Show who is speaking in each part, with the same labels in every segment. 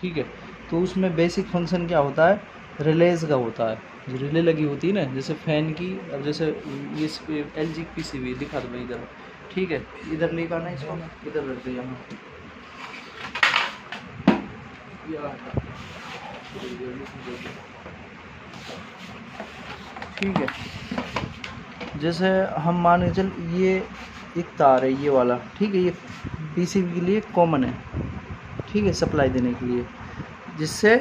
Speaker 1: ठीक है। तो उसमें बेसिक फंक्शन क्या होता है, रिलेज का होता है। जो रिले लगी होती है ना, जैसे फ़ैन की, अब जैसे ये LG की PCB दिखा दो भाई इधर, ठीक है। इधर लेकर आना इसको, इधर रख दो यहाँ, ठीक है। जैसे हम मान के चल, ये एक तार है ये वाला, ठीक है, ये PCB के लिए कॉमन है, ठीक है, सप्लाई देने के लिए, जिससे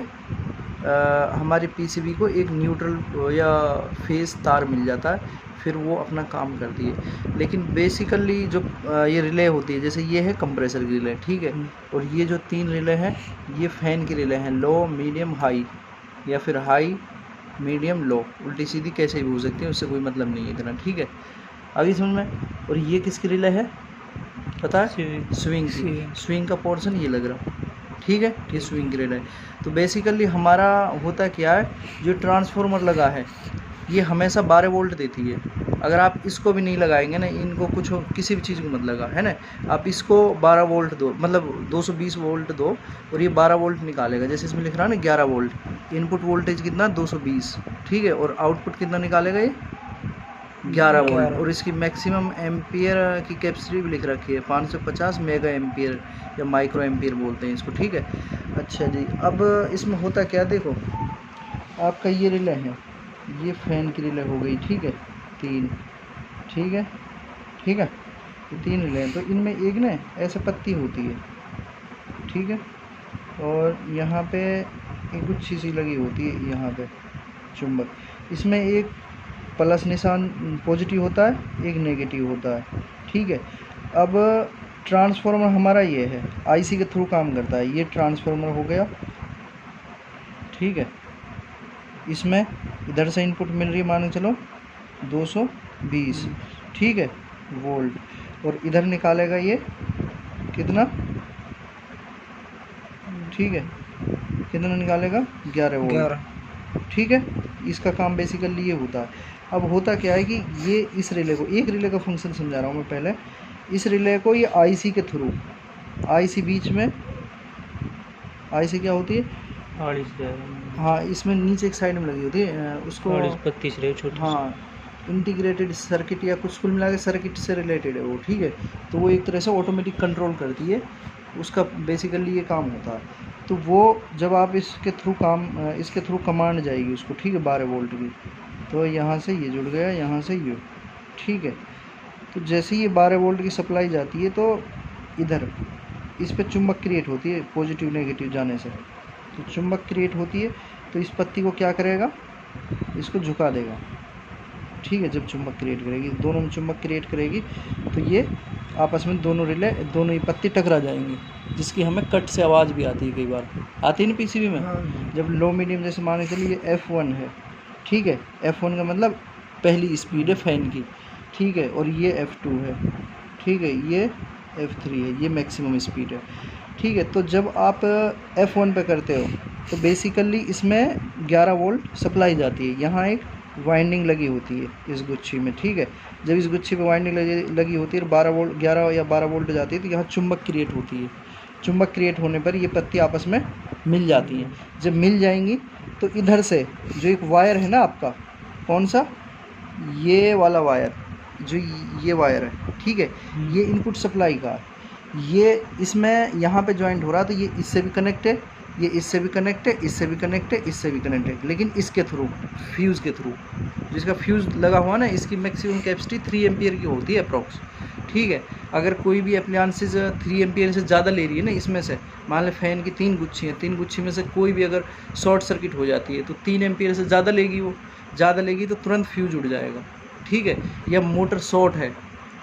Speaker 1: हमारी PCB को एक न्यूट्रल या फेस तार मिल जाता है, फिर वो अपना काम करती है। लेकिन बेसिकली जो ये रिले होती है, जैसे ये है कंप्रेसर की रिले, ठीक है, और ये जो 3 रिले हैं ये फ़ैन की रिले हैं, लो मीडियम हाई, या फिर हाई मीडियम लो, उल्टी सीधी कैसे भी हो सकती है, उससे कोई मतलब नहीं है इतना, ठीक है। आगे समझ में। और ये किसकी रिले है पता है, स्विंग की। स्विंग का पोर्शन ये लग रहा, ठीक है, ये स्विंग की रिले है। तो बेसिकली हमारा होता क्या है, जो ट्रांसफार्मर लगा है ये हमेशा 12 वोल्ट देती है। अगर आप इसको भी नहीं लगाएंगे ना, इनको कुछ किसी भी चीज़ को मत लगा, है ना, आप इसको 12 वोल्ट दो, मतलब 220 वोल्ट दो, और ये 12 वोल्ट निकालेगा। जैसे इसमें लिख रहा है ना 11 वोल्ट, इनपुट वोल्टेज कितना 220, ठीक है, और आउटपुट कितना निकालेगा ये 11 वोल्ट। और इसकी मैक्सिमम एम्पियर की कैपेसिटी भी लिख रखी है 550 मेगा एम्पियर, या माइक्रो एम्पियर बोलते हैं इसको, ठीक है। अच्छा जी, अब इसमें होता क्या, देखो आपका ये रिले है, ये फ़ैन की रिले हो गई, ठीक है, 3, ठीक है, ठीक है, ये 3 रिले हैं। तो इनमें एक ना ऐसे पत्ती होती है, ठीक है, और यहाँ पे एक गुच्छी सी लगी होती है, यहाँ पे चुंबक। इसमें एक प्लस निशान पॉजिटिव होता है, एक नेगेटिव होता है, ठीक है। अब ट्रांसफार्मर हमारा ये है, IC के थ्रू काम करता है, ये ट्रांसफार्मर हो गया, ठीक है। इसमें इधर से इनपुट मिल रही है, मान के चलो 220, ठीक है, वोल्ट, और इधर निकालेगा ये कितना, ठीक है, कितना निकालेगा 11 वोल्ट, ठीक है। इसका काम बेसिकली ये होता है। अब होता क्या है कि ये इस रिले को, एक रिले का फंक्शन समझा रहा हूँ मैं पहले। इस रिले को ये IC के थ्रू, IC बीच में, IC क्या होती है, हाँ, इसमें नीचे एक साइड में लगी होती है, उसको पत्ती से छोटी, हाँ, इंटीग्रेटेड सर्किट या कुछ कुल मिला के सर्किट से रिलेटेड है वो, ठीक है। तो वो एक तरह से ऑटोमेटिक कंट्रोल करती है, उसका बेसिकली ये काम होता है। तो वो जब आप इसके थ्रू कमांड जाएगी उसको, ठीक है, 12 वोल्ट की, तो यहाँ से ये जुड़ गया, यहाँ से ये, ठीक है। तो जैसे ये 12 वोल्ट की सप्लाई जाती है तो इधर इस पर चुंबक क्रिएट होती है, पॉजिटिव नेगेटिव जाने से, तो चुंबक क्रिएट होती है। तो इस पत्ती को क्या करेगा, इसको झुका देगा, ठीक है। जब चुंबक क्रिएट करेगी, दोनों में चुंबक क्रिएट करेगी, तो ये आपस में दोनों रिले, दोनों ही पत्ती टकरा जाएंगी, जिसकी हमें कट से आवाज़ भी आती है, कई बार आती है ना PCB में। हाँ। जब लो मीडियम, जैसे मान के चलिए ये F1 है, ठीक है, F1 का मतलब पहली स्पीड है फ़ैन की, ठीक है, और ये F2 है, ठीक है, ये F3 है, ये मैक्सिमम स्पीड है, ठीक है। तो जब आप F1 पे करते हो तो बेसिकली इसमें 11 वोल्ट सप्लाई जाती है। यहाँ एक वाइंडिंग लगी होती है इस गुच्छी में, ठीक है। जब इस गुच्छी पे वाइंडिंग लगी होती है, 12 वोल्ट, 11 या 12 वोल्ट जाती है, तो यहाँ चुंबक क्रिएट होती है। चुंबक क्रिएट होने पर ये पत्ती आपस में मिल जाती हैं। जब मिल जाएंगी तो इधर से जो एक वायर है ना आपका, कौन सा, ये वाला वायर, जो ये वायर है, ठीक है, ये इनपुट सप्लाई का, ये इसमें यहाँ पे ज्वाइंट हो रहा है, तो ये इससे भी कनेक्ट है, ये इससे भी कनेक्ट है, इससे भी कनेक्ट है, इससे भी कनेक्ट है, लेकिन इसके थ्रू, फ्यूज़ के थ्रू, जिसका फ्यूज़ लगा हुआ ना, इसकी मैक्सिमम कैपेसिटी 3 एम्पियर की होती है अप्रॉक्स, ठीक है। अगर कोई भी अप्लायंसेस 3 एम्पियर से ज़्यादा ले रही है ना, इसमें से मान लें फ़ैन की 3 गुच्छी हैं, 3 गुच्छी में से कोई भी अगर शॉर्ट सर्किट हो जाती है तो 3 एम्पियर से ज़्यादा लेगी, वो ज़्यादा लेगी तो तुरंत फ्यूज़ उड़ जाएगा, ठीक है। या मोटर शॉर्ट है,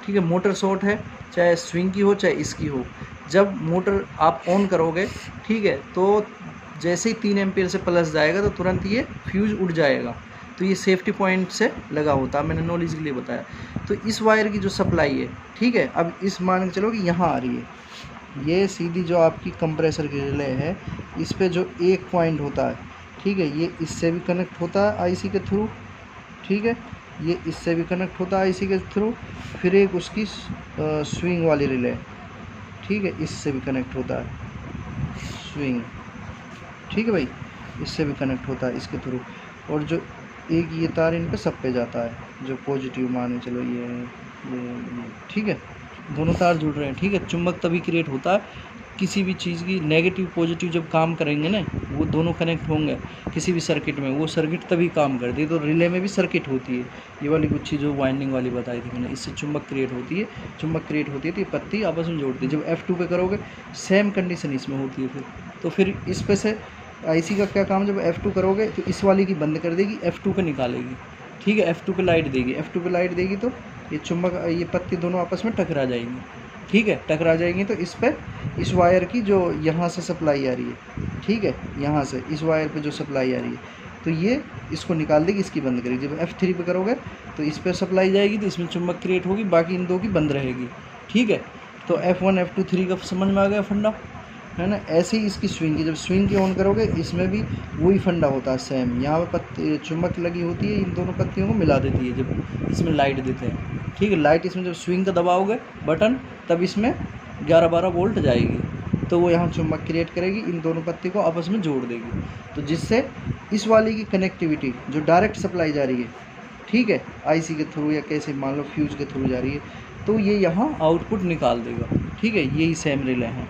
Speaker 1: ठीक है, मोटर शॉर्ट है, चाहे स्विंग की हो चाहे इसकी हो, जब मोटर आप ऑन करोगे, ठीक है, तो जैसे ही 3 एम्पियर से प्लस जाएगा तो तुरंत ये फ्यूज़ उड़ जाएगा। तो ये सेफ्टी पॉइंट से लगा होता है, मैंने नॉलेज के लिए बताया। तो इस वायर की जो सप्लाई है, ठीक है, अब इस मान के चलो कि यहाँ आ रही है, ये सीधी जो आपकी कंप्रेसर की रिले है, इस पे जो एक पॉइंट होता है, ठीक है, ये इससे भी कनेक्ट होता है IC के थ्रू, ठीक है, ये इससे भी कनेक्ट होता है IC के थ्रू, फिर एक उसकी स्विंग वाली रिले, ठीक है, इससे भी कनेक्ट होता है स्विंग, ठीक है भाई, इससे भी कनेक्ट होता है इसके थ्रू। और जो एक ये तार इन पे सब पे जाता है, जो पॉजिटिव मान चलो ये ठीक है, दोनों तार जुड़ रहे हैं। ठीक है, चुंबक तभी क्रिएट होता है किसी भी चीज़ की, नेगेटिव पॉजिटिव जब काम करेंगे ना, वो दोनों कनेक्ट होंगे किसी भी सर्किट में, वो सर्किट तभी काम करती है। तो रिले में भी सर्किट होती है, ये वाली कुछ चीज़ जो वाइंडिंग वाली बताई थी मैंने, इससे चुंबक क्रिएट होती है। चुंबक क्रिएट होती है तो ये पत्ती आपस में जोड़ती है। जब F2 पे करोगे सेम कंडीशन इसमें होती है फिर इस पे से IC का क्या काम, जब F2 करोगे तो इस वाली की बंद कर देगी, F2 पे निकालेगी। ठीक है, F2 पे लाइट देगी, F2 पे लाइट देगी तो ये चुंबक, ये पत्ती दोनों आपस में टकरा जाएंगी। ठीक है, टकरा जाएंगी तो इस पे, इस वायर की जो यहाँ से सप्लाई आ रही है, ठीक है, यहाँ से इस वायर पे जो सप्लाई आ रही है, तो ये इसको निकाल देगी, इसकी बंद करेगी। जब F3 पे करोगे तो इस पर सप्लाई जाएगी, तो इसमें चुंबक क्रिएट होगी, बाकी इन दो की बंद रहेगी। ठीक है, तो F1 F2 3 का समझ में आ गया फंडा, है ना। ऐसे ही इसकी स्विंग की, जब स्विंग की ऑन करोगे इसमें भी वही फंडा होता है सेम। यहाँ पे पत्ती चुंबक लगी होती है, इन दोनों पत्तियों को मिला देती है जब इसमें लाइट देते हैं। ठीक है, लाइट इसमें जब स्विंग का दबाओगे बटन, तब इसमें 11-12 वोल्ट जाएगी, तो वो यहाँ चुंबक क्रिएट करेगी, इन दोनों पत्ती को आपस में जोड़ देगी, तो जिससे इस वाली की कनेक्टिविटी जो डायरेक्ट सप्लाई जा रही है, ठीक है, IC के थ्रू या कैसे मान लो फ्यूज के थ्रू जा रही है, तो ये यहाँ आउटपुट निकाल देगा। ठीक है, यही सेम रिले हैं,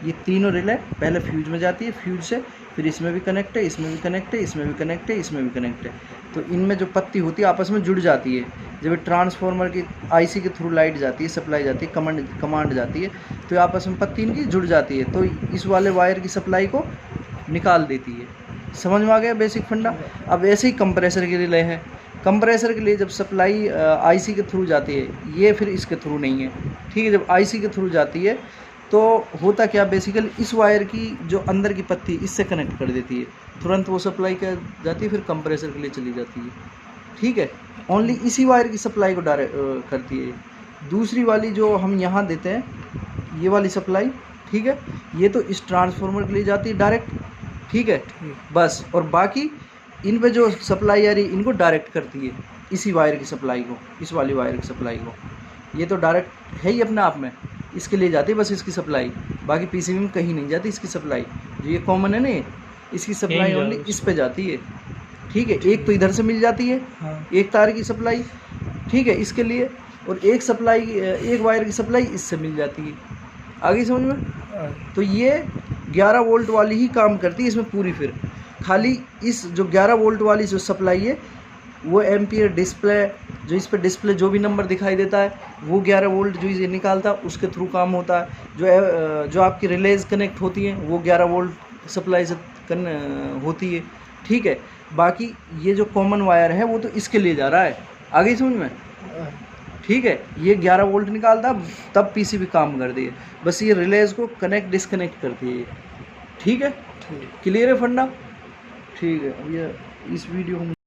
Speaker 1: ये तीनों रिले पहले फ्यूज में जाती है, फ्यूज से फिर इसमें भी कनेक्ट है, इसमें भी कनेक्ट है, इसमें भी कनेक्ट है, इसमें भी कनेक्ट है, तो इनमें जो पत्ती होती है आपस में जुड़ जाती है। जब ट्रांसफार्मर की IC के थ्रू लाइट जाती है, सप्लाई जाती है, कमांड जाती है, तो आपस में पत्ती इनकी जुड़ जाती है, तो इस वाले वायर की सप्लाई को निकाल देती है। समझ में आ गया बेसिक फंडा। अब ऐसे ही कंप्रेसर के रिले हैं। कंप्रेसर के लिए जब सप्लाई IC के थ्रू जाती है, ये फिर इसके थ्रू नहीं है। ठीक है, जब IC के थ्रू जाती है तो होता क्या, बेसिकली इस वायर की जो अंदर की पत्ती इससे कनेक्ट कर देती है, तुरंत वो सप्लाई कर जाती है, फिर कंप्रेसर के लिए चली जाती है। ठीक है, ओनली इसी वायर की सप्लाई को डायरेक्ट करती है। दूसरी वाली जो हम यहाँ देते हैं, ये वाली सप्लाई, ठीक है, ये तो इस ट्रांसफार्मर के लिए जाती है डायरेक्ट। ठीक है, बस, और बाकी इन पे जो सप्लाई आ रही है इनको डायरेक्ट करती है इसी वायर की सप्लाई को, इस वाली वायर की सप्लाई को। ये तो डायरेक्ट है ही अपने आप में, इसके लिए जाती है बस इसकी सप्लाई, बाकी PCB में कहीं नहीं जाती इसकी सप्लाई। जो ये कॉमन है ना, इसकी सप्लाई ओनली इस पे जाती है। ठीक है, एक तो इधर से मिल जाती है, एक तार की सप्लाई, ठीक है, इसके लिए, और एक सप्लाई, एक वायर की सप्लाई इससे मिल जाती है। आगे समझ में? तो ये 11 वोल्ट वाली ही काम करती है इसमें पूरी। फिर खाली इस जो 11 वोल्ट वाली जो सप्लाई है, वो एम्पियर डिस्प्ले, जो इस पर डिस्प्ले जो भी नंबर दिखाई देता है, वो 11 वोल्ट जो ये निकालता है उसके थ्रू काम होता है। जो आपकी रिलेज कनेक्ट होती हैं वो 11 वोल्ट सप्लाई से होती है। ठीक है, बाकी ये जो कॉमन वायर है वो तो इसके लिए जा रहा है। आगे समझ में? ठीक है, ये 11 वोल्ट निकालता तब PCB काम करती है, बस ये रिलेज को कनेक्ट डिसकनेक्ट करती है। ठीक है, क्लियर है फंडा? ठीक है, अब ये इस वीडियो